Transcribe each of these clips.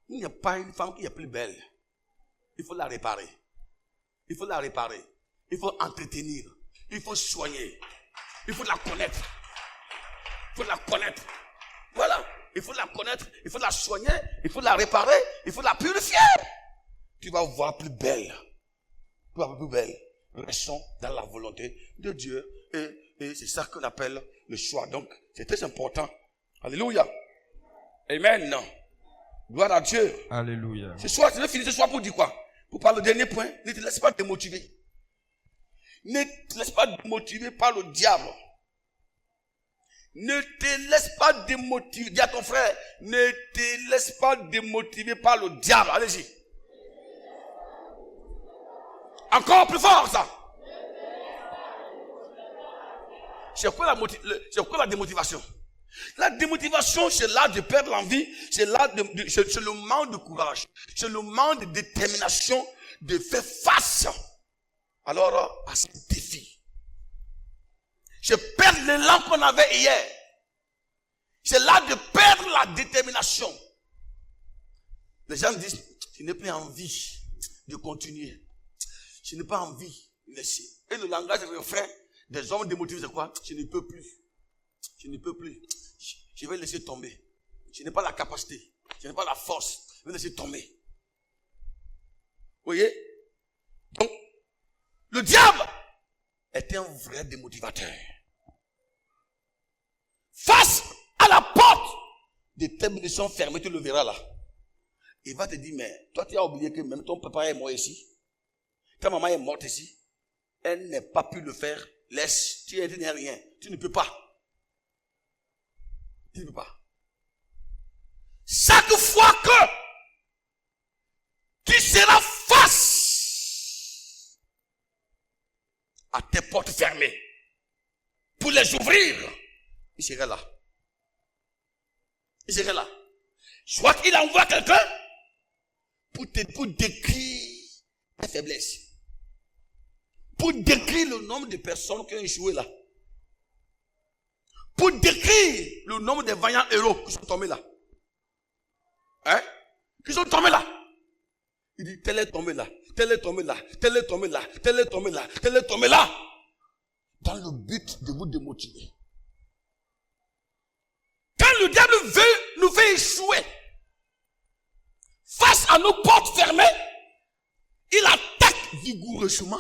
Il n'y a pas une femme qui est plus belle. Il faut la réparer. Il faut la réparer. Il faut entretenir. Il faut soigner. Il faut la connaître. Il faut la connaître. Voilà. Il faut la connaître. Il faut la soigner. Il faut la réparer. Il faut la purifier. Tu vas voir plus belle. Tu vas voir plus belle. Restons dans la volonté de Dieu. Et c'est ça qu'on appelle le choix. Donc, c'est très important. Alléluia. Amen. Gloire à Dieu. Alléluia. Ce soir, je vais finir ce soir pour dire quoi? Pour parler du dernier point. Ne te laisse pas démotiver. Ne te laisse pas démotiver par le diable. Ne te laisse pas démotiver. Dis à ton frère, ne te laisse pas démotiver par le diable. Allez-y. Encore plus fort ça. C'est quoi la démotivation? La démotivation, c'est là de perdre l'envie, c'est là c'est le manque de courage, c'est le manque de détermination de faire face alors à ce défi. C'est perdre l'élan qu'on avait hier. C'est là de perdre la détermination. Les gens disent, je n'ai plus envie de continuer. Je n'ai pas envie de laisser. Et le langage de refrain des hommes démotivés, c'est quoi? Je ne peux plus. Je ne peux plus. Je vais laisser tomber. Je n'ai pas la capacité. Je n'ai pas la force. Je vais laisser tomber. Vous voyez? Donc, le diable est un vrai démotivateur. Face à la porte des bénédictions fermées, tu le verras là. Il va te dire, mais toi tu as oublié que même ton papa est mort ici. Ta maman est morte ici. Elle n'a pas pu le faire. Laisse, tu n'es rien. Tu ne peux pas. Tu ne peux pas. Chaque fois que tu seras face à tes portes fermées pour les ouvrir, il serait là. Il serait là. Soit qu'il envoie quelqu'un pour décrire ta faiblesse. Pour décrire le nombre de personnes qui ont échoué là. Pour décrire le nombre de vaillants héros qui sont tombés là. Hein? Qui sont tombés là. Il dit, tel est tombé là, tel est tombé là, tel est tombé là, tel est tombé là, tel est tombé là. Dans le but de vous démotiver. Quand le diable veut nous faire échouer, face à nos portes fermées, il attaque vigoureusement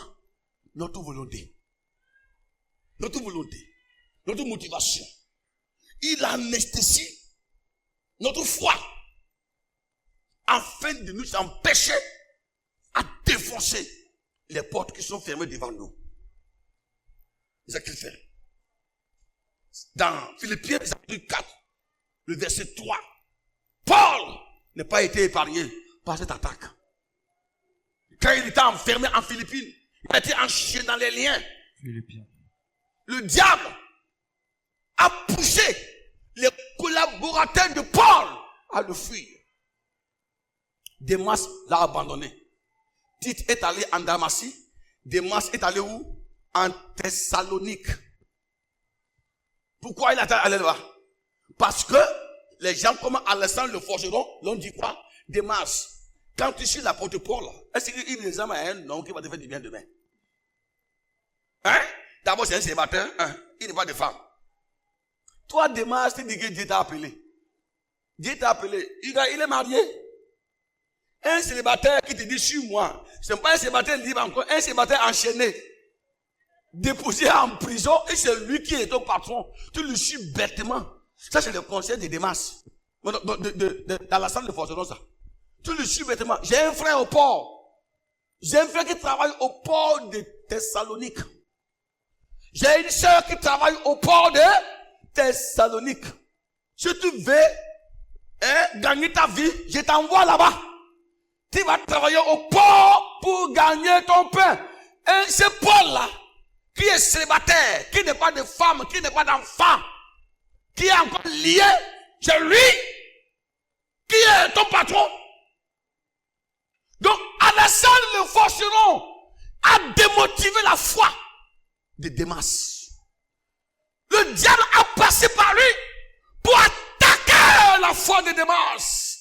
notre volonté. Notre volonté. Notre motivation. Il anesthésie notre foi afin de nous empêcher à défoncer les portes qui sont fermées devant nous. C'est ça qu'il fait. Dans Philippiens chapitre 4, le verset 3, Paul n'a pas été épargné par cette attaque. Quand il était enfermé en Philippines, il a été enchaîné dans les liens. Philippiens. Le diable a poussé les collaborateurs de Paul à le fuir. Démas l'a abandonné. Tite est allé en Damasie. Démas est allé où? En Thessalonique. Pourquoi il est allé là-bas? Parce que les gens comme Alexandre le forgeron l'ont dit quoi? Démas, quand tu suis l'apôtre Paul, est-ce qu'il les aime à un nom qui va te faire du bien demain? Hein? D'abord, c'est un célibataire. Hein? Il n'est pas de femme. Toi, Démas, tu dis que Dieu t'a appelé. Dieu t'a appelé. Il est marié. Un célibataire qui te dit, suis-moi. Ce n'est pas un célibataire libre encore. Un célibataire enchaîné. Déposé en prison. Et c'est lui qui est ton patron. Tu le suis bêtement. Ça, c'est le conseil de Démas. Dans la salle de forgeron, ça. Tu le suis bêtement. J'ai un frère au port. J'ai un frère qui travaille au port de Thessalonique. J'ai une sœur qui travaille au port de Thessalonique. Si tu veux gagner ta vie, je t'envoie là-bas. Tu vas travailler au port pour gagner ton pain. Et c'est Paul-là, qui est célibataire, qui n'est pas de femme, qui n'est pas d'enfant, qui est encore lié, c'est lui qui est ton patron. Donc, Alexandre le forgeron a démotivé la foi de Démas. Le diable a passé par lui pour attaquer la foi de Démas.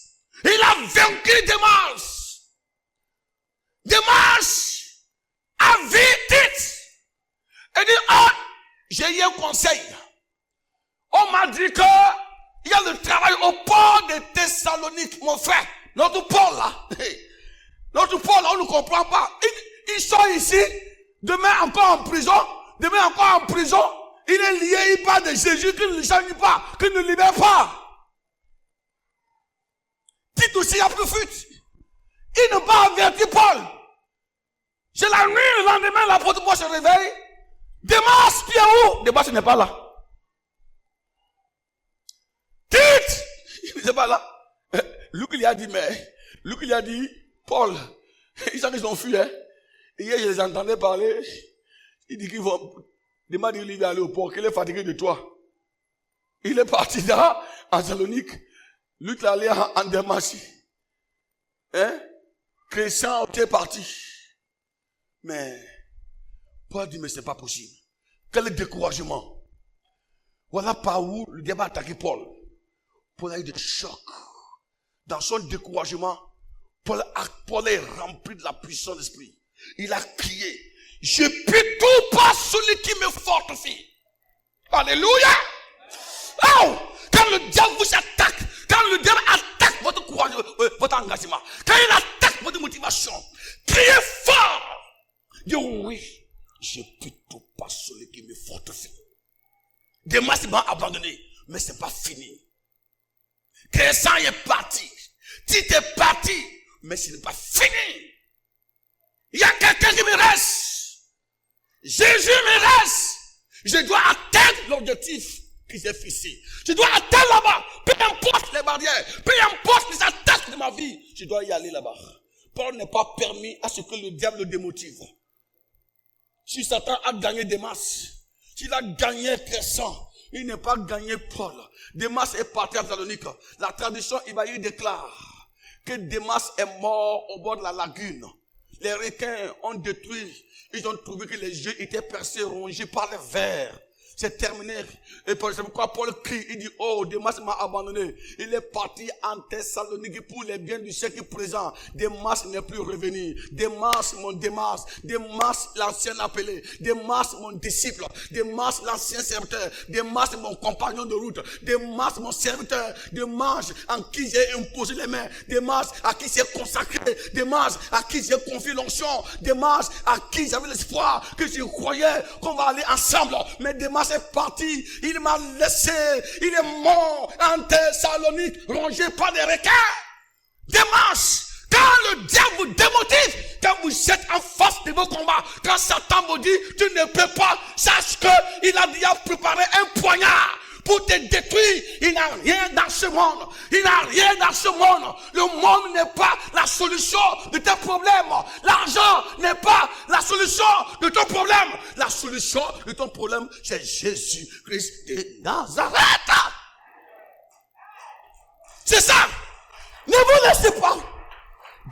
Il a vaincu Démas. Démas a vu Tite. Et dit, ah, j'ai eu un conseil. On m'a dit que il y a le travail au port de Thessalonique, mon frère. Notre port là. Notre port là, on ne comprend pas. Ils sont ici. Demain encore en prison. Demain encore en prison. Il est lié, il parle de Jésus qui ne change pas, qui ne libère pas. Tite aussi a plus fuite. Il n'a pas averti Paul. C'est la nuit, le lendemain, l'apôtre Paul se réveille. Démas, tu es où? Démas n'est pas là. Tite, il n'est pas là. Luc lui a dit, Luc lui a dit, Paul, ils savent qu'ils ont fui, hein. Hier, je les entendais parler. Il dit qu'ils vont, Démas dit, il va aller au port, qu'il est fatigué de toi. Il est parti là, en Thessalonique. Luc l'a allé en Dalmatie. Hein? Christian était parti. Mais, Paul dit, mais c'est pas possible. Quel découragement. Voilà par où le diable a attaqué Paul. Paul a eu des chocs. Dans son découragement, Paul est rempli de la puissance d'esprit. Il a crié, je puis tout par celui qui me fortifie. Alléluia. Oh, quand le diable vous attaque, quand le diable attaque votre courage, votre engagement, quand il attaque votre motivation, criez fort. Dites oui, je puis tout par celui qui me fortifie. Démas m'a abandonné, mais c'est pas fini. Christian est parti. Tite est parti, mais ce n'est pas fini. Il y a quelqu'un qui me reste. Jésus me reste. Je dois atteindre l'objectif qui s'est fixé. Je dois atteindre là-bas. Peu importe les barrières, peu importe les attaques de ma vie, je dois y aller là-bas. Paul n'est pas permis à ce que le diable le démotive. Si Satan a gagné Démas, s'il a gagné Christian, il n'est pas gagné Paul. Démas est parti à Thessalonique. La tradition évangélique déclare que Démas est mort au bord de la lagune. Les requins ont détruit. Ils ont trouvé que les yeux étaient percés, rongés par les vers. C'est terminé. Et c'est pourquoi Paul crie, il dit, oh, Démas m'a abandonné. Il est parti en Thessalonique pour les biens du siècle présent. Démas n'est plus revenu. Démas, mon Démas. Démas, l'ancien appelé. Démas, mon disciple. Démas, l'ancien serviteur. Démas, mon compagnon de route. Démas, mon serviteur. Démas, en qui j'ai imposé les mains. Démas, à qui j'ai consacré. Démas, à qui j'ai confié l'onction. Démas, à qui j'avais l'espoir que je croyais qu'on va aller ensemble. Mais Démas est parti, il m'a laissé, il est mort en Thessalonique, rongé par des requins. Démas, quand le diable vous démotive, quand vous êtes en face de vos combats, quand Satan vous dit, tu ne peux pas, sache qu'il a déjà préparé un poignard pour te détruire. Il n'a rien dans ce monde. Il n'a rien dans ce monde. Le monde n'est pas la solution de tes problèmes. L'argent n'est pas la solution de ton problème. La solution de ton problème, c'est Jésus-Christ de Nazareth. C'est ça. Ne vous laissez pas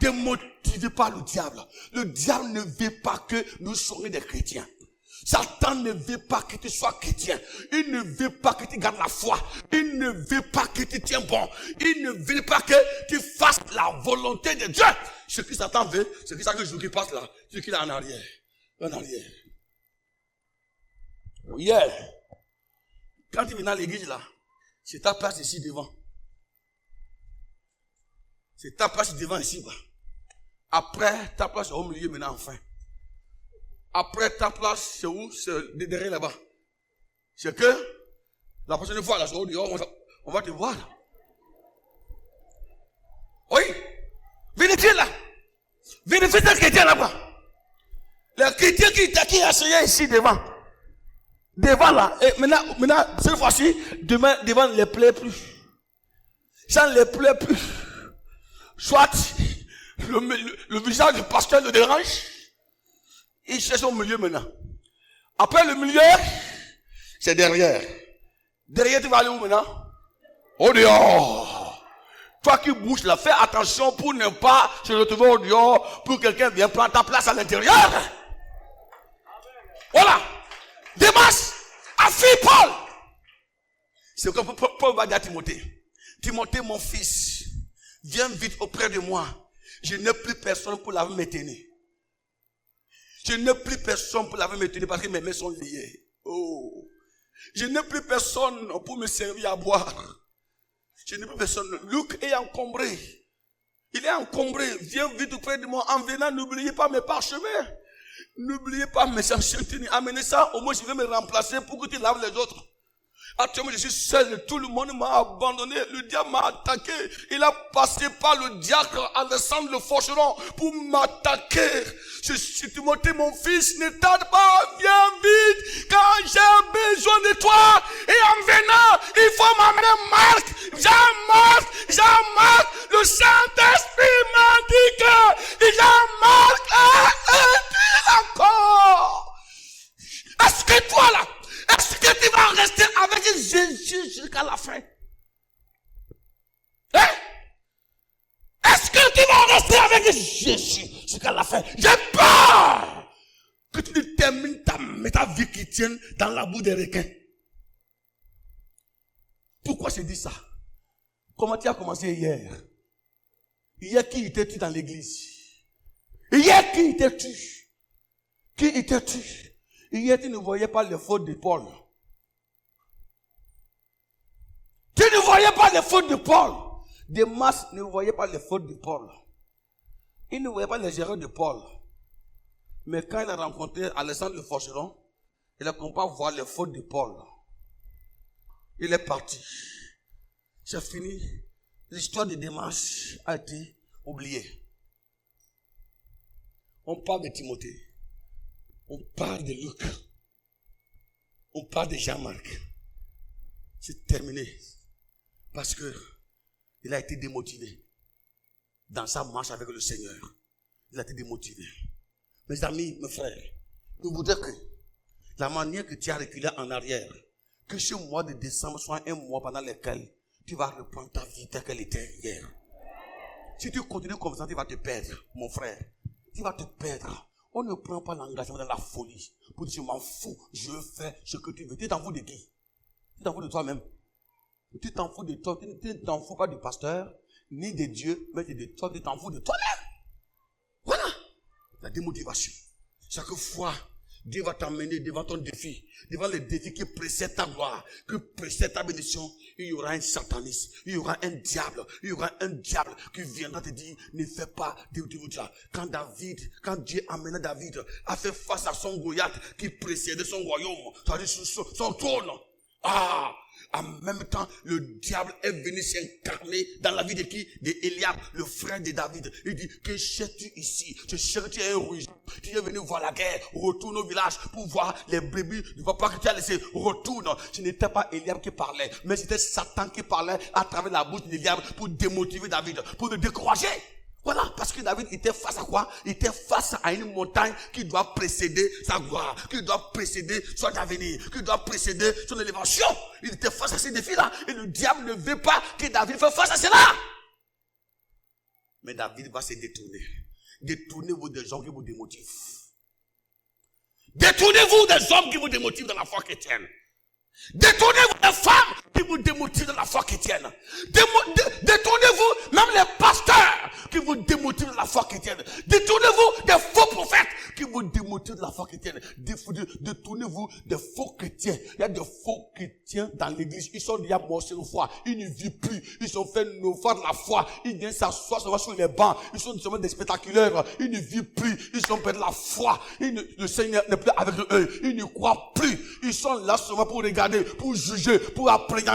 démotiver par le diable. Le diable ne veut pas que nous soyons des chrétiens. Satan ne veut pas que tu sois chrétien. Il ne veut pas que tu gardes la foi. Il ne veut pas que tu tiens bon. Il ne veut pas que tu fasses la volonté de Dieu. Ce que Satan veut, c'est que ça que je qui passe là, ce qu'il a en arrière. En arrière. Hier, quand tu viens à l'église là, c'est ta place ici devant. C'est ta place devant ici bas. Après, ta place au milieu maintenant enfin. Après ta place, c'est où? C'est derrière là-bas. C'est que la prochaine fois, là, on va te voir. Oui. Vérifiez là. Vérifiez tes chrétiens là-bas. Les chrétiens qui assis ici devant. Devant là. Et maintenant, cette fois-ci, devant ne les plaît plus. Ça ne les plaît plus. Soit le visage du pasteur le dérange. Il cherche au milieu maintenant. Après le milieu, c'est derrière. Derrière, tu vas aller où maintenant? Au dehors. Toi qui bouges là, fais attention pour ne pas se retrouver au dehors, pour que quelqu'un vienne prendre ta place à l'intérieur. Voilà. Démas a fui Paul. C'est comme Paul va dire à Timothée. Timothée, mon fils, viens vite auprès de moi. Je n'ai plus personne pour laver mes tennis. Je n'ai plus personne pour laver mes tennis parce que mes mains sont liées. Oh. Je n'ai plus personne pour me servir à boire. Je n'ai plus personne. Luc est encombré. Il est encombré. Viens vite auprès de moi. En venant, n'oubliez pas mes parchemins. N'oubliez pas mes anciens tennis. Amenez ça. Au moins, je vais me remplacer pour que tu laves les autres. Actuellement, je suis seul. Tout le monde m'a abandonné. Le diable m'a attaqué. Il a passé par le diacre Alexandre le forgeron pour m'attaquer. Je suis Timothée, mon fils. Ne tarde pas. Viens vite. Quand j'ai besoin de toi. Et en venant, il faut m'amener Marc. Jean-Marc. Le Saint-Esprit m'a dit que Jean-Marc a dit encore. Est-ce que toi là, est-ce que tu vas rester avec Jésus jusqu'à la fin? Hein? Est-ce que tu vas rester avec Jésus jusqu'à la fin? J'ai peur que tu ne termines ta vie chrétienne dans la boue des requins. Pourquoi je dis ça? Comment tu as commencé hier? Hier, qui étais-tu dans l'église? Hier, qui étais-tu? Qui étais-tu? Hier, tu ne voyais pas les fautes de Paul. Tu ne voyais pas les fautes de Paul. Démas ne voyait pas les fautes de Paul. Il ne voyait pas les erreurs de Paul. Mais quand il a rencontré Alexandre le forgeron, il a commencé à voir les fautes de Paul. Il est parti. C'est fini. L'histoire de Démas a été oubliée. On parle de Timothée. On parle de Luc. On parle de Jean-Marc. C'est terminé. Parce que il a été démotivé. Dans sa marche avec le Seigneur. Il a été démotivé. Mes amis, mes frères, je voudrais que la manière que tu as reculé en arrière, que ce mois de décembre soit un mois pendant lequel tu vas reprendre ta vie telle qu'elle était hier. Si tu continues comme ça, tu vas te perdre, mon frère. Tu vas te perdre. On ne prend pas l'engagement dans la folie. Pour dire, je m'en fous, je fais ce que tu veux. Tu t'en fous de qui? Tu t'en fous de toi-même. Tu t'en fous de toi. Tu ne t'en fous pas du pasteur, ni de Dieu, mais de toi. Tu t'en fous de toi-même. Voilà. La démotivation. Chaque fois, Dieu va t'emmener devant ton défi, devant les défis qui précèdent ta gloire, qui précèdent ta bénédiction. Il y aura un sataniste, il y aura un diable qui viendra te dire, ne fais pas de ça. Quand Dieu amena David à faire face à son Goliath qui précédait son royaume, c'est-à-dire son trône. En même temps, le diable est venu s'incarner dans la vie de qui? De Eliab, le frère de David. Il dit, que cherches-tu ici? Tu cherches un rouge. Tu es venu voir la guerre. Retourne au village pour voir les brebis du papa que tu as laissé. Retourne. Ce n'était pas Eliab qui parlait, mais c'était Satan qui parlait à travers la bouche d'Eliab pour démotiver David, pour le décourager. Voilà, parce que David était face à quoi? Il était face à une montagne qui doit précéder sa gloire, qui doit précéder son avenir, qui doit précéder son élévation. Il était face à ces défis-là. Et le diable ne veut pas que David fasse face à cela. Mais David va se détourner. Détournez-vous des gens qui vous démotivent. Détournez-vous des hommes qui vous démotivent dans la foi chrétienne. Détournez-vous des femmes qui vous démotivent dans la foi chrétienne. Détournez-vous même les pasteurs qui vous démotivent dans la foi chrétienne. Détournez-vous des faux prophètes qui vous démotivent dans la foi chrétienne. Détournez-vous des faux chrétiens. Il y a des faux chrétiens dans l'église. Ils sont déjà morts sur la foi. Ils ne vivent plus. Ils ont fait naufrage de la foi. Ils viennent s'asseoir sur les bancs. Ils sont seulement des spectaculaires. Ils ne vivent plus. Ils ont perdu la foi. Le Seigneur n'est plus avec eux. Ils ne croient plus. Ils sont là seulement pour regarder, pour juger, pour appréhender.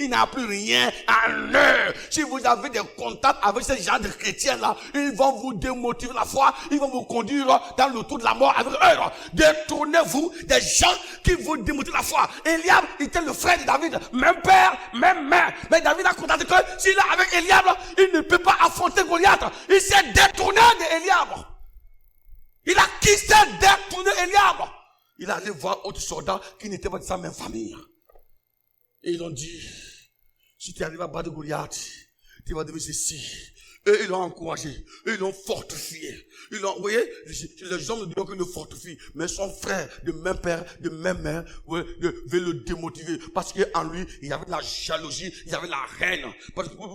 Il n'y a plus rien en eux. Si vous avez des contacts avec ces gens de chrétiens-là, ils vont vous démotiver la foi. Ils vont vous conduire dans le tour de la mort avec eux. Détournez-vous des gens qui vous démotivent la foi. Eliab était le frère de David. Même père, même mère. Mais David a constaté que s'il est avec Eliab, il ne peut pas affronter Goliath. Il s'est détourné d'Eliab. Il a quitté détourné Eliab. Il allait voir d'autres soldats qui n'étaient pas de sa même famille. Et ils ont dit, si tu arrives à battre Goliath, tu vas devenir ceci. Et ils l'ont encouragé, et ils l'ont fortifié. Vous voyez, les hommes ne disent qu'ils le fortifient, mais son frère, de même père, de même mère, veut le démotiver. Parce qu'en lui, il y avait de la jalousie, il y avait la haine.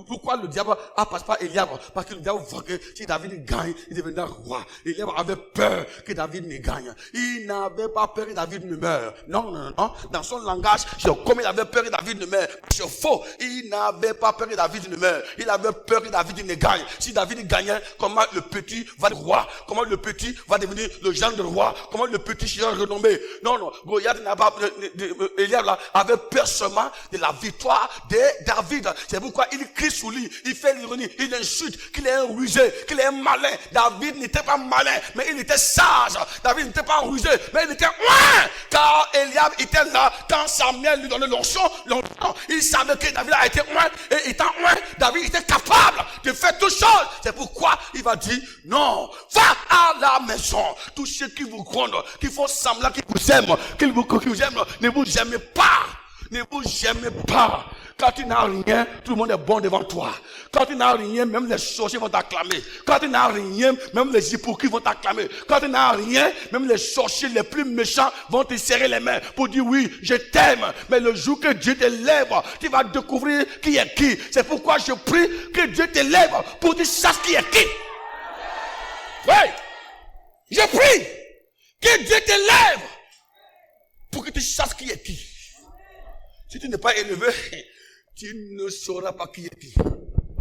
Pourquoi le diable a passé par Eliab? Parce que le diable voyait que si David gagne, il devenait roi. Eliab avait peur que David ne gagne. Il n'avait pas peur que David ne meure. Non, non, non. Dans son langage, comme il avait peur que David ne meure, c'est faux. Il n'avait pas peur que David ne meure. Il avait peur que David ne gagne. Si David gagnait, comment le petit va être roi? Comment le petit va devenir le genre de roi? Comment le petit sera renommé? Non, non. Goliath n'a pas, Eliab là, avait peur seulement de la victoire de David. C'est pourquoi il crie sous lui. Il fait l'ironie. Il insulte qu'il est un rusé, qu'il est un malin. David n'était pas malin, mais il était sage. David n'était pas rusé, mais il était ouin. Car Eliab était là quand Samuel lui donnait l'onction. Il savait que David a été ouin. Et étant ouin, David était capable de faire toutes choses. C'est pourquoi il va dire, non, va à la maison. Tous ceux qui vous grondent, qui font semblant qu'ils vous aiment, qu'ils vous aiment, ne vous aimez pas. Ne vous aimez pas. Quand tu n'as rien, tout le monde est bon devant toi. Quand tu n'as rien, même les sorciers vont t'acclamer. Quand tu n'as rien, même les hypocrites vont t'acclamer. Quand tu n'as rien, même les sorciers les plus méchants vont te serrer les mains pour dire oui, je t'aime. Mais le jour que Dieu te lève, tu vas découvrir qui est qui. C'est pourquoi je prie que Dieu te lève pour que tu saches qui est qui. Oui. Je prie que Dieu te lève pour que tu saches qui est qui. Si tu n'es pas élevé, tu ne sauras pas qui est qui.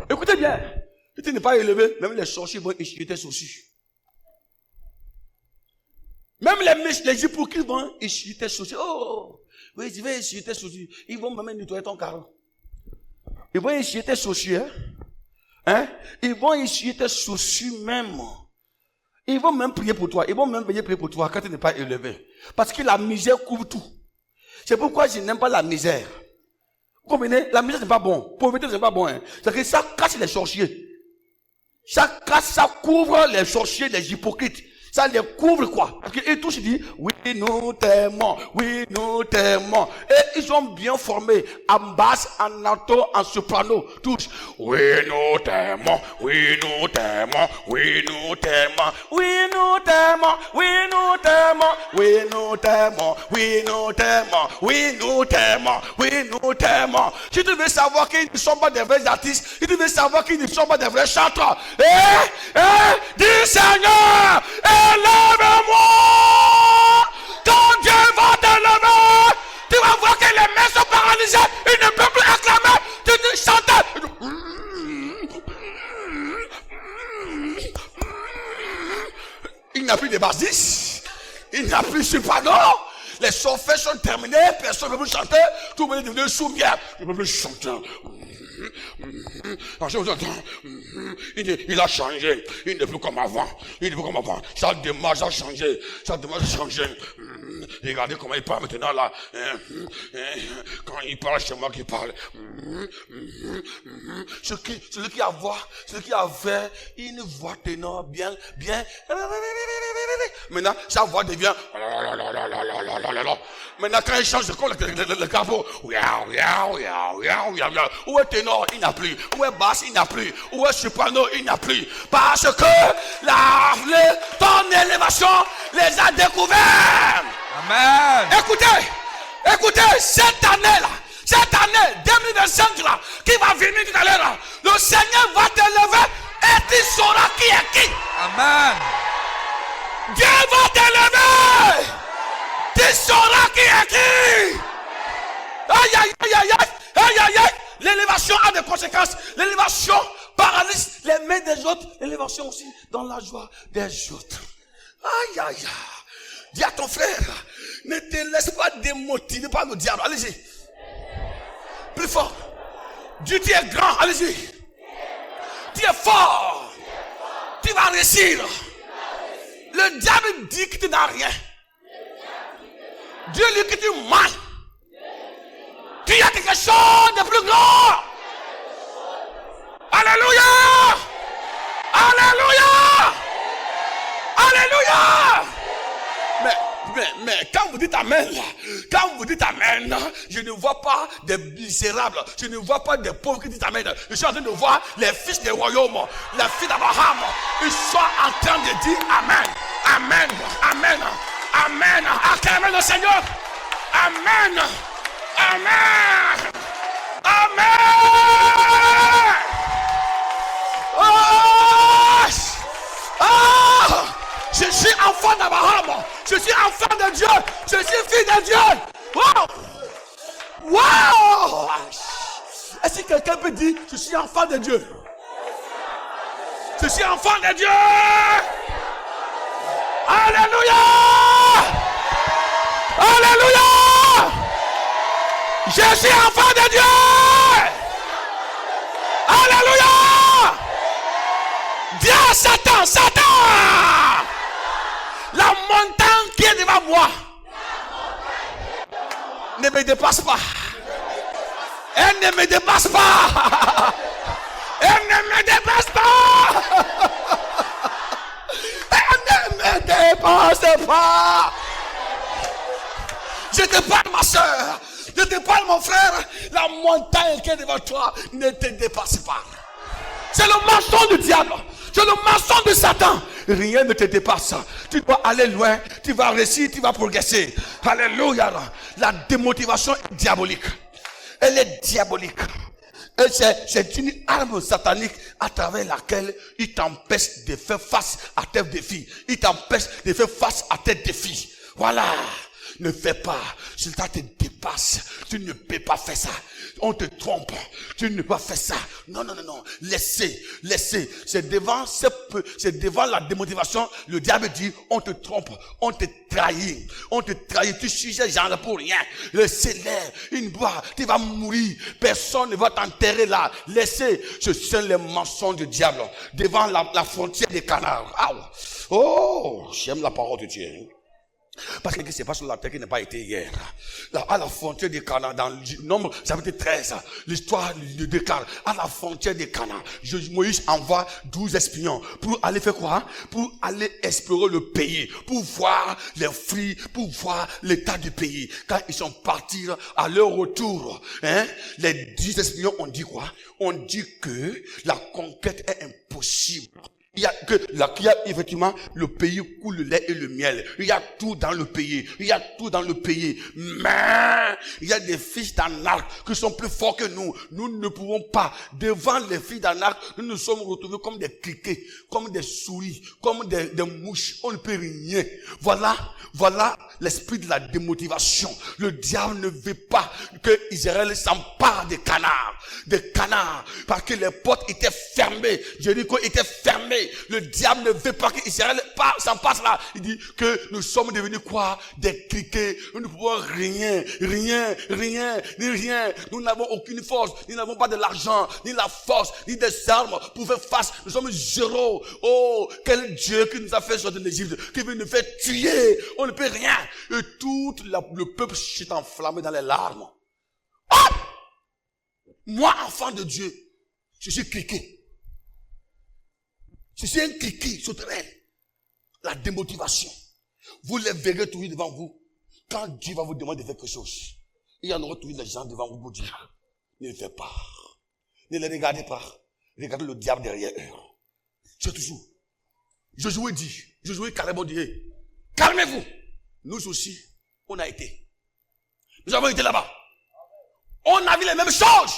Écoutez bien. Si tu n'es pas élevé, même les sorciers vont essuyer tes sourcils. Même les hypocrites vont essuyer tes sourcils. Oh, oui, tu vas essuyer tes sourcils. Ils vont même nettoyer ton carreau. Ils vont essuyer tes sourcils. Hein? Ils vont essuyer tes sourcils même. Ils vont même prier pour toi. Ils vont même venir prier pour toi quand tu n'es pas élevé. Parce que la misère couvre tout. C'est pourquoi je n'aime pas la misère. Vous comprenez? La misère n'est pas bon. Pauvreté n'est pas bon. Hein. C'est que ça cache les sorciers. Ça cache, ça couvre les sorciers, les hypocrites. Ça les couvre quoi? Parce qu'ils tous disent, oui, nous t'aimons, oui, nous t'aimons. Et ils sont bien formés en basse, en alto, en soprano. Tous, oui, nous t'aimons, oui, nous t'aimons, oui, nous t'aimons, oui, nous t'aimons, oui, nous t'aimons, oui, nous t'aimons, oui, nous t'aimons, oui, nous t'aimons, oui, nous t'aimons. Si tu veux savoir qu'ils ne sont pas des vrais artistes, si tu veux savoir qu'ils ne sont pas des vrais chanteurs, dis Seigneur, élève-moi. Quand Dieu va t'élever, tu vas voir que les mains sont paralysées. Ils ne peuvent plus acclamer. Tu te chantes. Il n'y a plus de bassiste. Il n'y a plus de soprano. Les solfèges sont terminés. Personne ne peut plus chanter. Tout le monde est devenu sourd-muet. Il ne peut plus chanter. Il a changé. Il n'est plus comme avant. Il n'est plus comme avant. Sa démarche a changé. Sa démarche a changé. Regardez comment il parle maintenant là. Quand il parle, c'est moi qui parle. Celui qui avait une voix ténor bien. Maintenant, sa voix devient. Maintenant, quand il change de corps, le capot. Où est ténor? Il n'a plus. Où est basse? Il n'a plus. Où est soprano? Il n'a plus. Parce que ton élévation les a découverts. Amen. Écoutez, cette année 2025 là, qui va venir tout à l'heure là, le Seigneur va t'élever et tu sauras qui est qui. Amen. Dieu va t'élever. Tu sauras qui est qui. Aïe. L'élévation a des conséquences. L'élévation paralyse les mains des autres. L'élévation aussi dans la joie des autres. Aïe. Dis à ton frère, ne te laisse pas démotiver par le diable. Allez-y. Plus fort. Dieu, tu es grand. Allez-y. Tu es fort. Tu vas réussir. Le diable dit que tu n'as rien. Dieu dit que tu mens. Tu as quelque chose de plus grand. Alléluia. Alléluia. Alléluia. Mais quand quand vous dites amen, je ne vois pas des misérables, je ne vois pas des pauvres qui disent amen. Je suis en train de voir les fils des royaumes, les fils d'Abraham. Ils sont en train de dire amen, amen, amen, amen. Acclamez le Seigneur. Amen, amen, amen. Je suis enfant d'Abraham. Je suis enfant de Dieu. Je suis fils de Dieu. Wow. Wow. Est-ce que quelqu'un peut dire, je suis enfant de Dieu? Je suis enfant de Dieu. Alléluia. Alléluia. Je suis enfant de Dieu. Alléluia. Dis à Satan, Satan, la montagne qui est devant moi ne me dépasse pas. Elle ne me dépasse pas. Elle ne me dépasse pas. Elle ne me dépasse pas. Je te parle, ma soeur. Je te parle, mon frère. La montagne qui est devant toi ne te dépasse pas. C'est le mensonge du diable. C'est le mensonge de Satan. Rien ne te dépasse. Tu dois aller loin. Tu vas réussir. Tu vas progresser. Alléluia. La démotivation est diabolique. Elle est diabolique. Et c'est une arme satanique à travers laquelle il t'empêche de faire face à tes défis. Il t'empêche de faire face à tes défis. Voilà. Ne fais pas. Si ça te dépasse, tu ne peux pas faire ça. On te trompe. Tu ne peux pas faire ça. Non, non, non, non. Laissez. C'est devant la démotivation. Le diable dit, on te trompe. On te trahit. Tu suis genre pour rien. Laissez-les. Une boire. Tu vas mourir. Personne ne va t'enterrer là. Laissez. Ce sont les mensonges du diable. Devant la frontière des canards. Oh, j'aime la parole de Dieu. Parce que ce qui se passe sur la terre qui n'a pas été hier. Là, à la frontière des Canaan, dans le Nombre chapitre 13, l'histoire le déclare. À la frontière des Canaan, Moïse envoie 12 espions pour aller faire quoi? Pour aller explorer le pays, pour voir les fruits, pour voir l'état du pays. Quand ils sont partis à leur retour, les 10 espions ont dit quoi? On dit que la conquête est impossible. Il y a effectivement le pays coule le lait et le miel. Il y a tout dans le pays. Mais il y a des fils d'Anak qui sont plus forts que nous. Nous ne pouvons pas. Devant les fils d'Anak, nous nous sommes retrouvés comme des criquets, comme des souris, comme des mouches. On ne peut rien. Voilà l'esprit de la démotivation. Le diable ne veut pas que Israël s'empare des canards. Parce que les portes étaient fermées. Jéricho était fermé. Le diable ne veut pas qu'Israël s'en passe là. Il dit que nous sommes devenus quoi? Des criquets. Nous ne pouvons rien. Nous n'avons aucune force. Nous n'avons pas de l'argent, ni la force, ni des armes pour faire face. Nous sommes zéro. Oh, quel Dieu qui nous a fait sortir de l'Égypte, qui veut nous faire tuer. On ne peut rien. Et tout le peuple s'est enflammé dans les larmes. Oh! Moi, enfant de Dieu, je suis criquet. Je suis un kiki sauterelle. La démotivation. Vous les verrez toujours devant vous. Quand Dieu va vous demander de faire quelque chose, il y en aura toujours des gens devant vous pour dire, ne le faites pas. Ne les regardez pas. Regardez le diable derrière eux. C'est toujours. Josué Caleb dit, calmez-vous. Nous aussi, on a été. Nous avons été là-bas. On a vu les mêmes choses.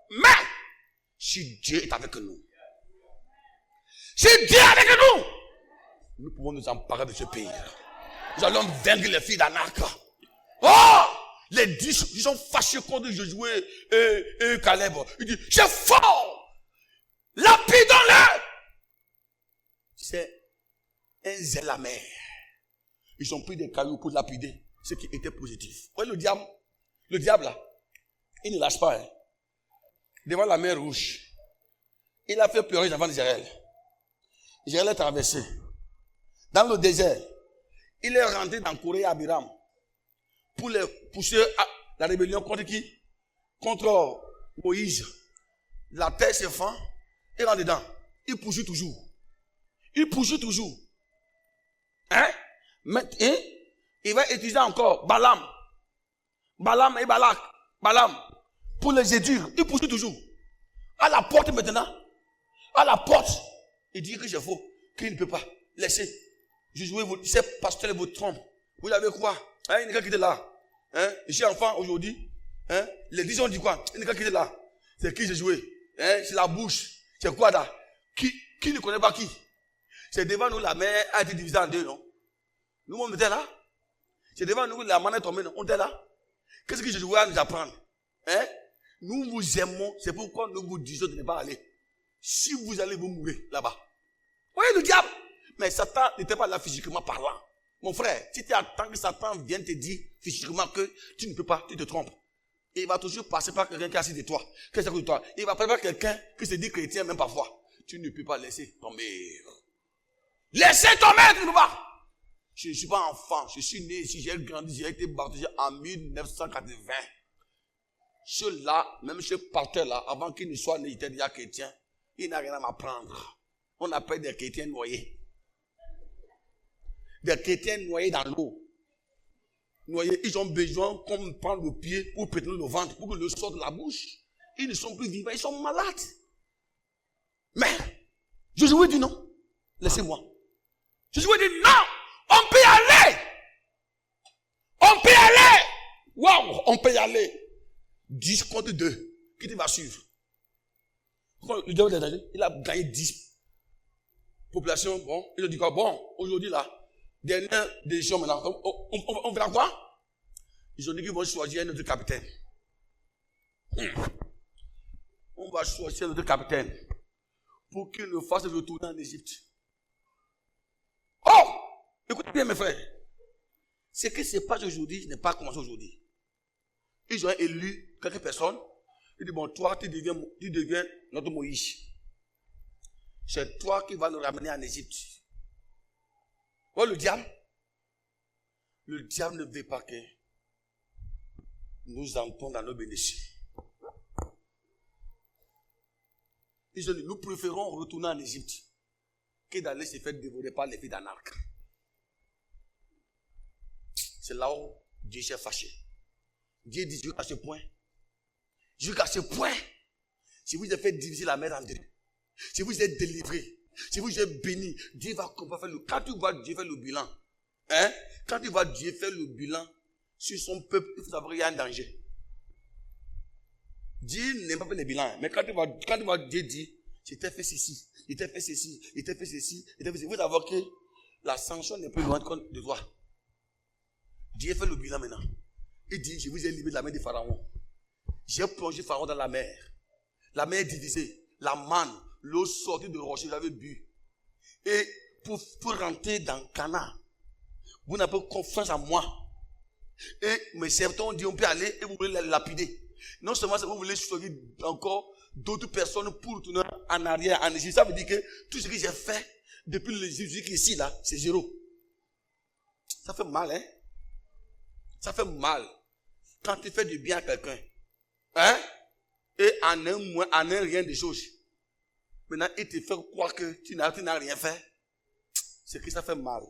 Mais, si Dieu est avec nous, si Dieu est avec nous, nous pouvons nous emparer de ce pays. Nous allons vaincre les filles d'Anak. Oh! Les 10, ils sont fâchés contre Josué et Caleb. Ils disent, c'est fort! Lapidons-le! C'est un zèle amer. Ils ont pris des cailloux pour lapider ce qui était positif. Vous voyez le diable là, il ne lâche pas. Devant la mer Rouge, il a fait pleurer les enfants d'Israël. Israël est traversé. Dans le désert, il est rentré dans Corée à Abiram pour les pousser à la rébellion contre qui? Contre Moïse. La terre se fend, il rentre dedans. Il poursuit toujours. Il va utiliser encore Balaam et Balak. Balaam, pour les éduire, il poursuit toujours. À la porte maintenant, à la porte, il dit que c'est faux, qu'il ne peut pas. Laissez. Josué, ces pasteurs vous trompent. Vous avez quoi? Il n'est qu'à quitter là. Je suis enfant aujourd'hui. Les 10 ans dit quoi? Il n'est qu'à quitter là. C'est qui Josué? C'est la bouche. C'est quoi là? Qui ne connaît pas qui? C'est devant nous la mer a été divisée en deux, non? Nous, on était là. C'est devant nous la manne est tombée, non? On était là. Qu'est-ce que Josué a nous apprendre? Nous vous aimons, c'est pourquoi nous vous disons de ne pas aller. Si vous allez, vous mourrez là-bas. Voyez le diable. Mais Satan n'était pas là physiquement parlant. Mon frère, si tu attends que Satan vienne te dire physiquement que tu ne peux pas, tu te trompes. Et il va toujours passer par quelqu'un qui est assis de toi. Qu'est-ce que c'est de toi? Il va passer par quelqu'un qui se dit chrétien même parfois. Tu ne peux pas laisser tomber. Laissez tomber, tu ne peux pas. Je ne suis pas enfant, je suis né ici, j'ai grandi, j'ai été baptisé en 1980. Ceux-là, même ce pasteur-là, avant qu'il ne soit né, il était déjà chrétien. Il n'a rien à m'apprendre. On appelle des chrétiens noyés. Des chrétiens noyés dans l'eau. Noyés, ils ont besoin qu'on me prenne le pied pour péter le ventre, pour que le sorte de la bouche. Ils ne sont plus vivants, ils sont malades. Mais, Josué dit non. Laissez-moi. Josué dit non, on peut y aller. On peut y aller. Waouh, on peut y aller. 10 contre 2. Qui te va suivre? Le diable, il a gagné 10 populations. Bon, il a dit quoi? Bon, aujourd'hui là, dernière décision maintenant. On verra quoi? Ils ont dit qu'ils vont choisir notre capitaine. On va choisir notre capitaine pour qu'il nous fasse retourner en Égypte. Oh! Écoutez bien mes frères. C'est que ce n'est pas aujourd'hui, ce n'est pas commencé aujourd'hui. Ils ont élu quelques personnes. Ils disent, bon, toi, tu deviens notre Moïse. C'est toi qui vas nous ramener en Égypte. Oh, le diable ne veut pas que nous entrons dans nos bénéfices. Ils ont dit, nous préférons retourner en Égypte que d'aller se faire dévorer par les filles d'Anarque. C'est là où Dieu s'est fâché. Dieu dit jusqu'à ce point. Jusqu'à ce point. Si vous avez fait diviser la mer en deux. Si vous êtes délivré. Si vous êtes béni. Dieu va faire le. Quand tu vois Dieu faire le bilan. Quand tu vois Dieu faire le bilan sur son peuple, il faut savoir qu'il y a un danger. Dieu n'aime pas faire le bilan. Mais quand tu vois Dieu dire, je t'ai fait ceci, il t'a fait ceci, il t'a fait ceci, il t'a fait ceci. Vous savez que la sanction n'est plus loin de toi. Dieu fait le bilan maintenant. Il dit, je vous ai libéré de la main de Pharaon. J'ai plongé Pharaon dans la mer. La mer est divisée. La manne, l'eau sortie de rocher, j'avais bu. Et pour rentrer dans Cana, vous n'avez pas confiance en moi. Et mes serviteurs ont dit, on peut aller et vous voulez la lapider. Non seulement ça, vous voulez choisir encore d'autres personnes pour retourner en arrière, en Égypte. Ça veut dire que tout ce que j'ai fait depuis l'Égypte jusqu'ici, là, c'est zéro. Ça fait mal, hein? Ça fait mal. Quand tu fais du bien à quelqu'un, et en un rien des choses, maintenant il te fait croire que tu n'as rien fait, c'est que ça fait mal.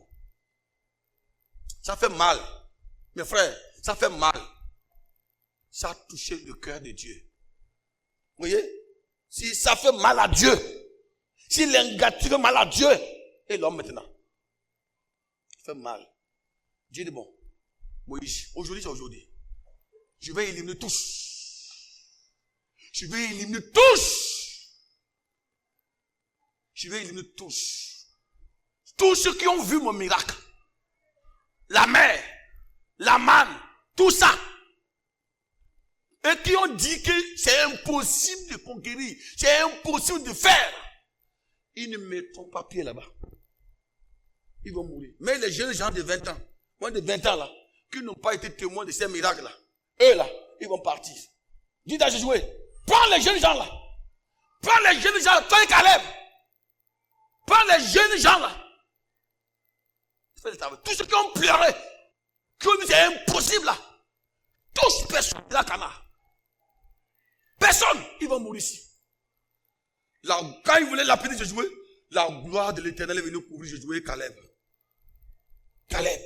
Ça fait mal. Mes frères, ça fait mal. Ça a touché le cœur de Dieu. Vous voyez? Si ça fait mal à Dieu, si l'engagement fait mal à Dieu, et l'homme maintenant, ça fait mal. Dieu dit bon, Moïse, aujourd'hui c'est aujourd'hui. Je vais éliminer tous. Je vais éliminer tous. Je vais éliminer tous. Tous ceux qui ont vu mon miracle. La mer, la manne, tout ça. Et qui ont dit que c'est impossible de conquérir. C'est impossible de faire. Ils ne mettront pas pied là-bas. Ils vont mourir. Mais les jeunes gens de 20 ans, moins de 20 ans là, qui n'ont pas été témoins de ces miracles là, eux là, ils vont partir. Dis à Josué, prends les jeunes gens là. Prends les jeunes gens là, toi et Caleb. Prends les jeunes gens là. Tous ceux qui ont pleuré, qui ont dit c'est impossible là. Tous personne là, Cana. Personne, ils vont mourir ici. Quand ils voulaient lapider Josué, la gloire de l'Éternel est venue couvrir Josué et Caleb. Caleb.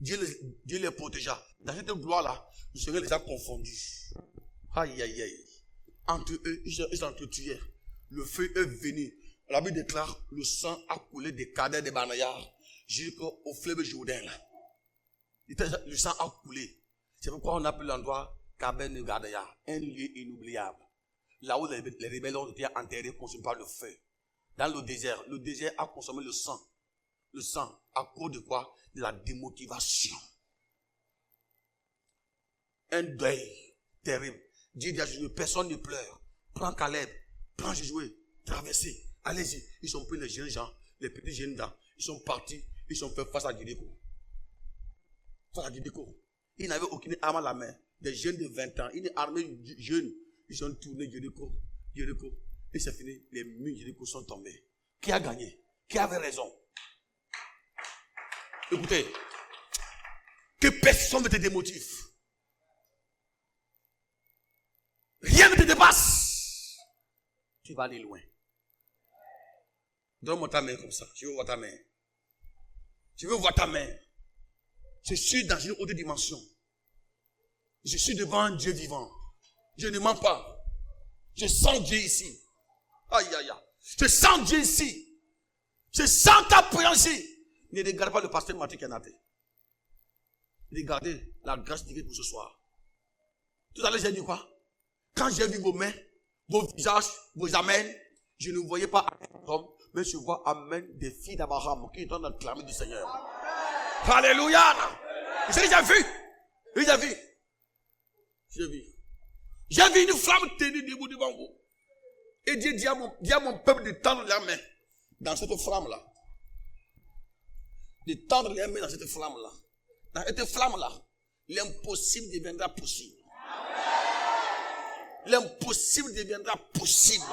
Dieu les protégea. Dans cette gloire-là, le Seigneur les a confondus. Aïe, aïe, aïe. Entre eux, ils s'entretuaient. Le feu est venu. La Bible déclare, le sang a coulé des cadets des Banayards jusqu'au fleuve Jourdain. Le sang a coulé. C'est pourquoi on appelle l'endroit Kaben de Gadaya, un lieu inoubliable. Là où les rebelles ont été enterrés, consumés par le feu. Dans le désert a consommé le sang. Le sang, à cause de quoi? De la démotivation. Un deuil terrible. Dieu dit à Josué, personne ne pleure. Prends Caleb, prends Josué, traversez. Allez-y. Ils ont pris les jeunes gens, les petits jeunes gens. Ils sont partis, ils sont fait face à Jéricho. Face à Jéricho. Ils n'avaient aucune arme à la main. Des jeunes de 20 ans, une armée jeune. Ils ont tourné Jéricho. Et c'est fini. Les murs de Jéricho sont tombés. Qui a gagné? Qui avait raison? Écoutez, que personne ne te démotive. Rien ne te dépasse. Tu vas aller loin. Donne-moi ta main comme ça. Je veux voir ta main. Je veux voir ta main. Je suis dans une autre dimension. Je suis devant un Dieu vivant. Je ne mens pas. Je sens Dieu ici. Aïe, aïe, aïe. Je sens Dieu ici. Je sens ta présence ici. Ne regardez pas le pasteur Mathieu Kenaté. Regardez la grâce divine pour ce soir. Tout à l'heure, j'ai dit quoi? Quand j'ai vu vos mains, vos visages, vos amens, je ne voyais pas comme, mais je vois amen des filles d'Abraham qui sont dans le clamé du Seigneur. Alléluia! J'ai déjà vu. J'ai vu une flamme tenue debout devant vous. Et Dieu dit à mon peuple de tendre la main dans cette flamme-là. De tendre les mains dans cette flamme-là. Dans cette flamme-là, l'impossible deviendra possible. L'impossible deviendra possible.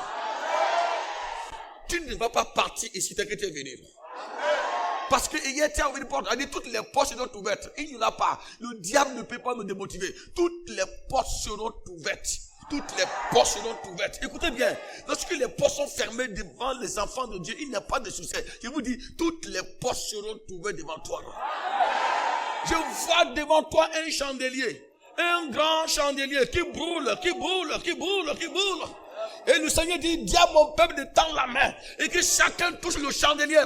Tu ne vas pas partir ici tel que tu es venu. Parce que hier tu as ouvert une porte, toutes les portes seront ouvertes. Il n'y en a pas. Le diable ne peut pas nous démotiver. Toutes les portes seront ouvertes. Toutes les portes seront ouvertes. Écoutez bien, lorsque les portes sont fermées devant les enfants de Dieu, il n'y a pas de succès. Je vous dis, toutes les portes seront ouvertes devant toi. Je vois devant toi un chandelier. Un grand chandelier qui brûle. Et le Seigneur dit, dis à mon peuple de tendre la main et que chacun touche le chandelier.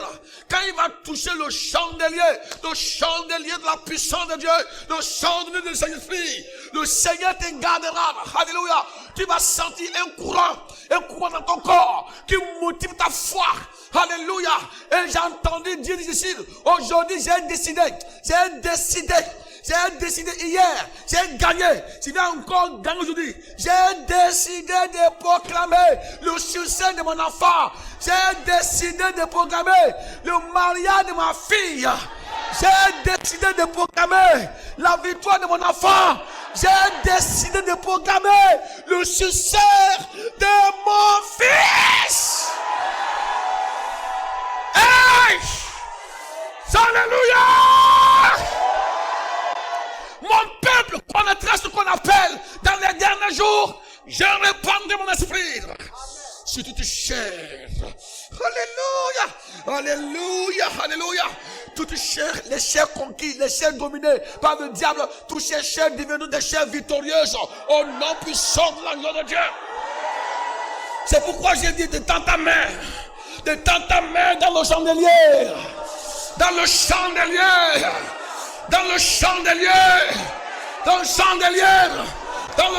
Quand il va toucher le chandelier de la puissance de Dieu, le chandelier du Saint-Esprit, le Seigneur te gardera. Alléluia. Tu vas sentir un courant dans ton corps qui motive ta foi. Alléluia. Et j'ai entendu Dieu dire ici, aujourd'hui j'ai décidé hier, j'ai gagné, je vais encore gagner aujourd'hui. J'ai décidé de proclamer le succès de mon enfant. J'ai décidé de proclamer le mariage de ma fille. J'ai décidé de proclamer la victoire de mon enfant. J'ai décidé de proclamer le succès de mon fils. Hey! Alléluia! Mon peuple connaîtra ce qu'on appelle dans les derniers jours. Je répandrai mon esprit sur toute chair. Alléluia. Toute chair, les chairs conquises, les chairs dominées par le diable, toutes ces chairs deviennent des chairs victorieuses au nom puissant de la gloire de Dieu. C'est pourquoi j'ai dit de tendre ta main dans le chandelier. Dans le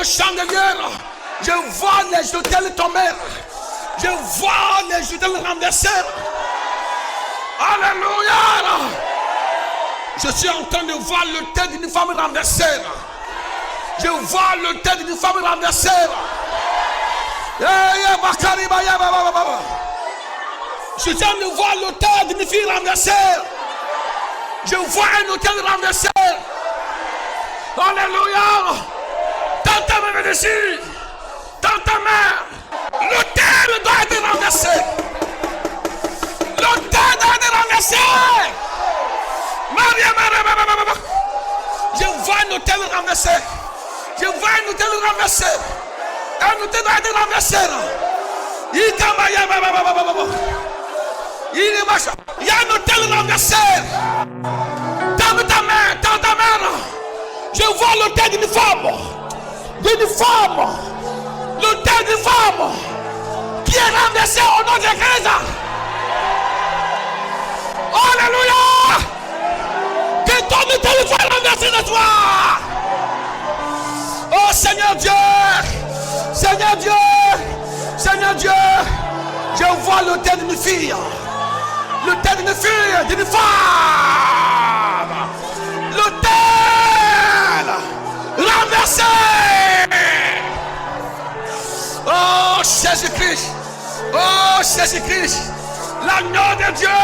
chandelier, je vois les autels tomber, je vois les autels renverser. Alléluia. Je suis en train de voir le tête d'une femme renversée. Je vois le tête d'une femme renversée. Je suis en train de voir le tête d'une fille renversée. Je vois un hôtel renversé. Alléluia. Dans ta main ici. Dans ta main. L'hôtel doit être renversé. L'hôtel doit être renversé. Je vois un hôtel renversé. Un hôtel doit être renversé. Il y a un hôtel renversé. Tends ta main. Je vois l'autel d'une femme. D'une femme. L'autel d'une femme. Qui est renversé au nom de Christ. Alléluia. Que ton autel soit renversé de toi. Oh Seigneur Dieu. Seigneur Dieu. Seigneur Dieu. Je vois l'autel d'une fille. L'autel d'une fille, d'une femme. L'autel renversé. Oh Jésus-Christ. Oh Jésus-Christ. L'agneau de Dieu.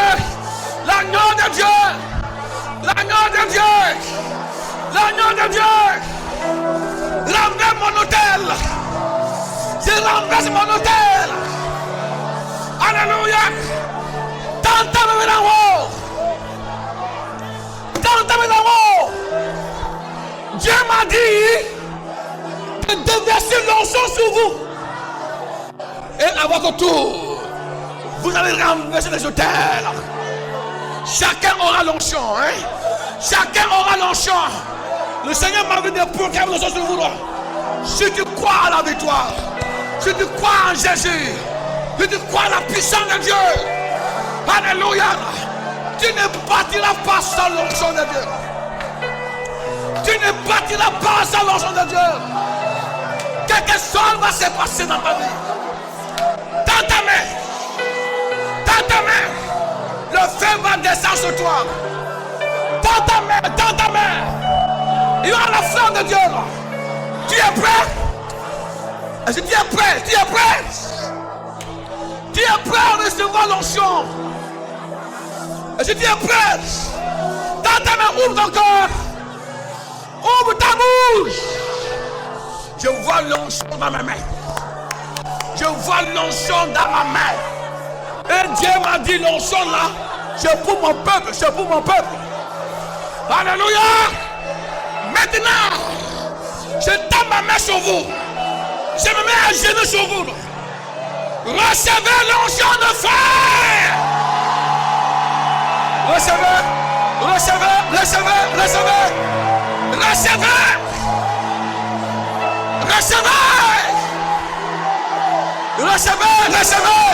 L'agneau de Dieu. L'agneau de Dieu. L'agneau de Dieu. Renverse mon autel. Je renverse mon autel. Alléluia. Tentez-moi d'en haut. Tentez-moi d'en haut. Dieu m'a dit de déverser l'onction sur vous. Et à votre tour, vous allez renverser les autels. Chacun aura l'onction. Hein? Chacun aura l'onction. Le Seigneur m'a dit de proclamer l'onction sur vous. Si tu crois à la victoire, si tu crois en Jésus, si tu crois à la puissance de Dieu, alléluia, tu ne bâtiras pas sans l'onction de Dieu. Tu ne bâtiras pas sans l'onction de Dieu. Quelque chose va se passer dans ta vie. Dans ta main. Dans ta main. Le feu va descendre sur toi. Dans ta main. Dans ta main. Il y aura la flamme de Dieu. Tu es prêt? Est-ce que tu es prêt? Tu es prêt? Tu es prêt à recevoir l'onction? Est-ce que tu es prêt? Dans ta main, ouvre ton corps. Ouvre ta bouche. Je vois l'onction dans ma main. Je vois l'onction dans ma main. Et Dieu m'a dit l'onction là, c'est pour mon peuple, c'est pour mon peuple. Alléluia. Maintenant, je tends ma main sur vous. Je me mets à genoux sur vous. Recevez l'onction de feu. Recevez, recevez, recevez, recevez. Recevez. Recevez. Recevez, recevez.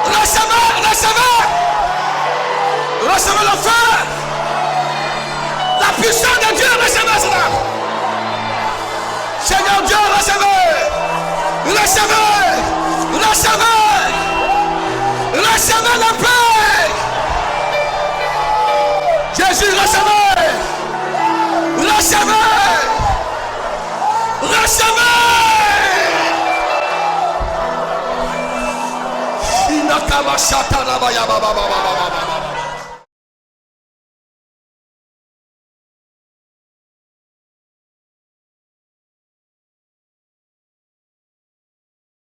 Recevez, recevez. Recevez le feu. La puissance de Dieu, recevez cela. Seigneur Dieu, recevez. Recevez. Recevez. Recevez la paix. Jésus, recevez. Recevez. Recevez. Inakabashata rabaya baba baba baba.